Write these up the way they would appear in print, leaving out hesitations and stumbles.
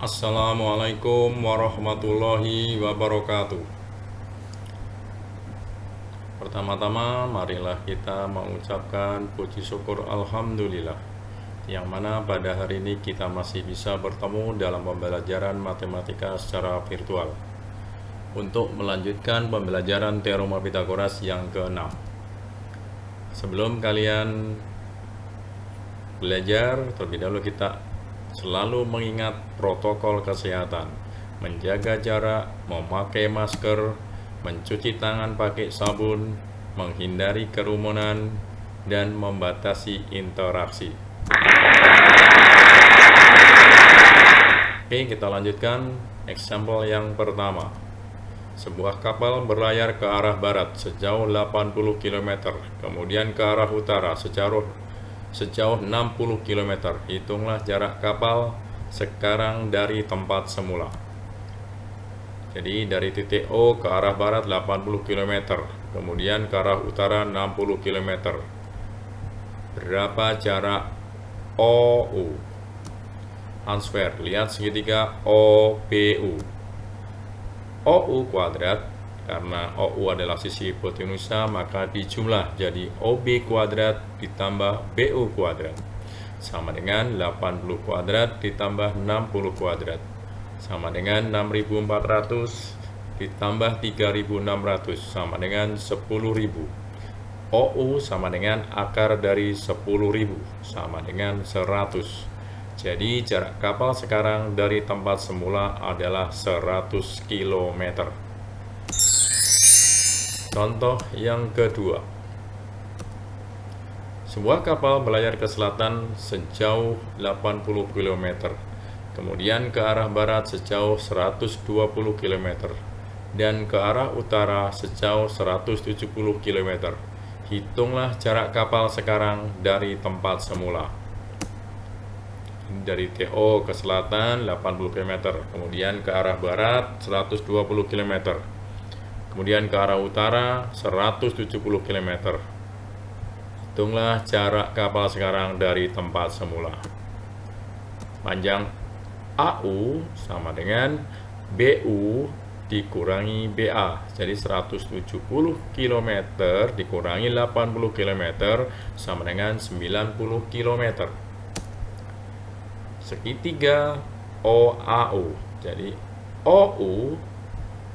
Assalamualaikum warahmatullahi wabarakatuh. Pertama-tama marilah kita mengucapkan puji syukur Alhamdulillah, yang mana pada hari ini kita masih bisa bertemu dalam pembelajaran matematika secara virtual untuk melanjutkan pembelajaran Teorema Pitagoras yang ke-6. Sebelum kalian belajar, terlebih dahulu kita selalu mengingat protokol kesehatan, menjaga jarak, memakai masker, mencuci tangan pakai sabun, menghindari kerumunan, dan membatasi interaksi. Oke, kita lanjutkan example yang pertama. Sebuah kapal berlayar ke arah barat sejauh 80 km, kemudian ke arah utara sejauh 60 km. Hitunglah jarak kapal sekarang dari tempat semula. Jadi dari titik O ke arah barat 80 km, kemudian ke arah utara 60 km. Berapa jarak OU? Answer, lihat segitiga OPU. OU kuadrat, karena OU adalah sisi hipotenusa, maka dijumlah jadi OB kuadrat ditambah BU kuadrat sama dengan 80 kuadrat ditambah 60 kuadrat sama dengan 6.400 ditambah 3.600 sama dengan 10.000. OU sama dengan akar dari 10.000 sama dengan 100. Jadi jarak kapal sekarang dari tempat semula adalah 100 km. Contoh yang kedua. Sebuah kapal berlayar ke selatan sejauh 80 km, kemudian ke arah barat sejauh 120 km, dan ke arah utara sejauh 170 km. Hitunglah jarak kapal sekarang dari tempat semula. Dari TO ke selatan 80 km, kemudian ke arah barat 120 km, kemudian ke arah utara 170 km. Hitunglah jarak kapal sekarang dari tempat semula. Panjang AU sama dengan BU dikurangi BA. Jadi 170 km dikurangi 80 km sama dengan 90 km. Segitiga OAU. Jadi OU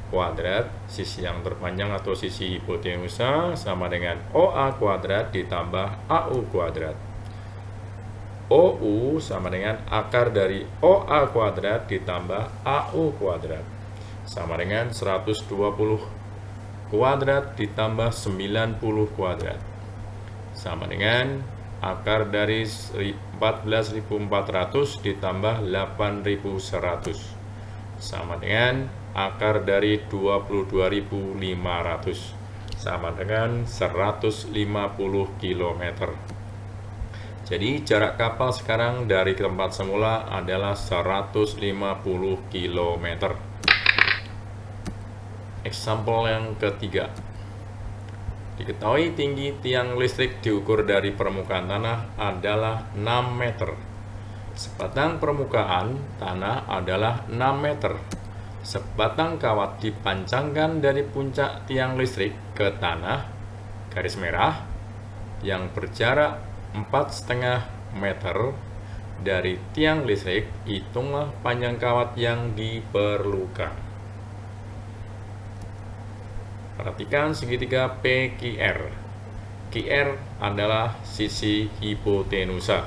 kuadrat, sisi yang terpanjang atau sisi hipotenusa, sama dengan OA kuadrat ditambah AU kuadrat. OU sama dengan akar dari OA kuadrat ditambah AU kuadrat sama dengan 120 kuadrat ditambah 90 kuadrat sama dengan akar dari 14.400 ditambah 8.100 sama dengan akar dari 22.500 sama dengan 150 km. Jadi jarak kapal sekarang dari tempat semula adalah 150 km. Example yang ketiga. Diketahui tinggi tiang listrik diukur dari permukaan tanah adalah 6 meter. Sebatang permukaan tanah adalah 6 meter. Sebatang kawat dipanjangkan dari puncak tiang listrik ke tanah, garis merah, yang berjarak 4,5 meter dari tiang listrik. Hitunglah panjang kawat yang diperlukan. Perhatikan segitiga PQR. QR adalah sisi hipotenusa.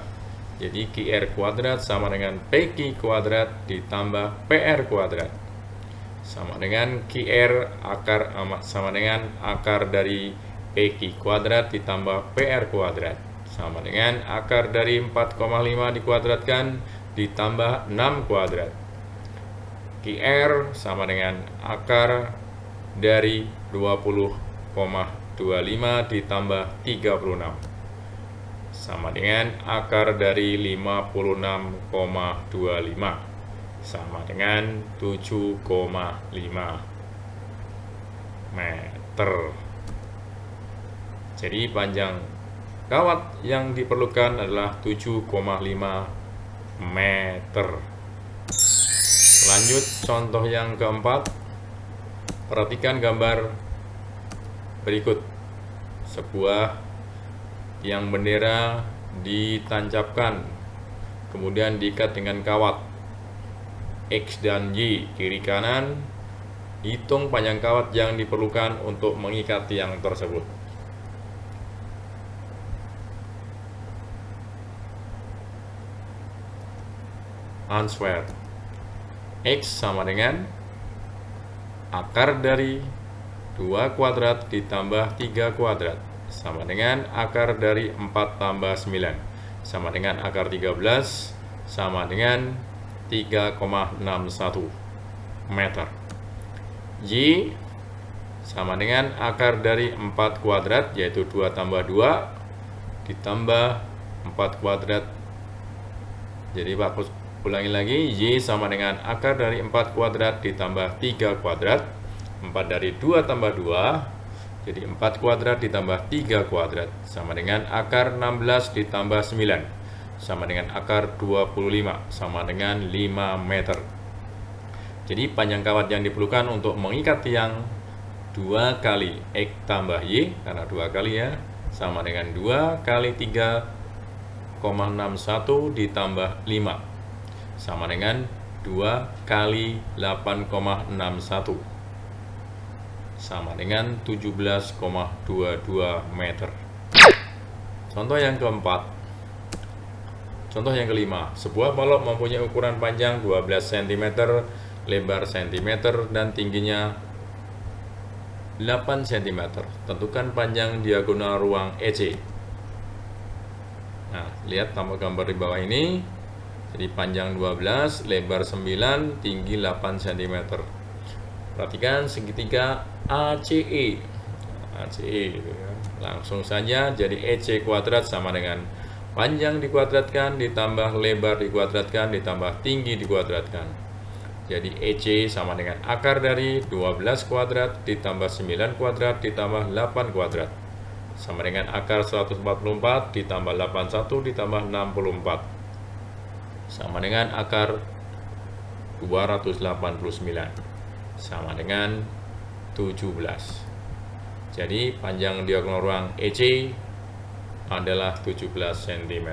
Jadi QR kuadrat sama dengan PQ kuadrat ditambah PR kuadrat sama dengan QR akar sama dengan akar dari PQ kuadrat ditambah PR kuadrat sama dengan akar dari 4,5 dikuadratkan ditambah 6 kuadrat. QR sama dengan akar dari 20,25 ditambah 36 sama dengan akar dari 56,25 sama dengan 7,5 meter. Jadi panjang kawat yang diperlukan adalah 7,5 meter. Lanjut contoh yang keempat. Perhatikan gambar berikut. Sebuah tiang bendera ditancapkan, kemudian diikat dengan kawat X dan Y kiri kanan. Hitung panjang kawat yang diperlukan untuk mengikat tiang tersebut. Answer. X sama dengan akar dari 2 kuadrat ditambah 3 kuadrat sama dengan akar dari 4 tambah 9 sama dengan akar 13 sama dengan 3,61 meter. Y sama dengan akar dari 4 kuadrat, yaitu 2 tambah 2 ditambah 4 kuadrat. Jadi Pak ulangi lagi, Y sama dengan akar dari 4 kuadrat ditambah 3 kuadrat. 4 dari 2 tambah 2, jadi 4 kuadrat ditambah 3 kuadrat sama dengan akar 16 ditambah 9 sama dengan akar 25 sama dengan 5 meter. Jadi panjang kawat yang diperlukan untuk mengikat tiang 2 kali X tambah Y, karena 2 kali ya, sama dengan 2 kali 3,61 ditambah 5 sama dengan 2 kali 8,61 sama dengan 17,22 meter. Contoh yang keempat. Contoh yang kelima. Sebuah balok mempunyai ukuran panjang 12 cm, lebar cm, dan tingginya 8 cm. Tentukan panjang diagonal ruang EC. Nah, lihat tambah gambar di bawah ini. Jadi panjang 12, lebar 9, tinggi 8 cm. Perhatikan segitiga ACE. ACE gitu ya. Langsung saja jadi EC kuadrat sama dengan panjang dikuadratkan ditambah lebar dikuadratkan ditambah tinggi dikuadratkan. Jadi EC sama dengan akar dari 12 kuadrat ditambah 9 kuadrat ditambah 8 kuadrat sama dengan akar 144 ditambah 81 ditambah 64 sama dengan akar 289 sama dengan 17. Jadi panjang diagonal ruang EC adalah 17 cm.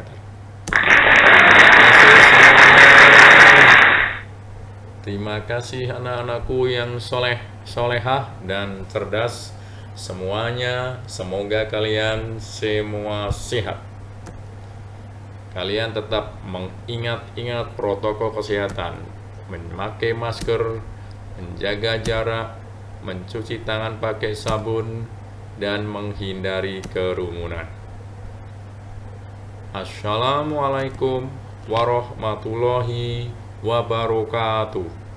Terima kasih anak-anakku yang solehah dan cerdas semuanya. Semoga kalian semua sehat. Kalian tetap mengingat protokol kesehatan, memakai masker, menjaga jarak, mencuci tangan pakai sabun, dan menghindari kerumunan. Assalamualaikum warahmatullahi wabarakatuh.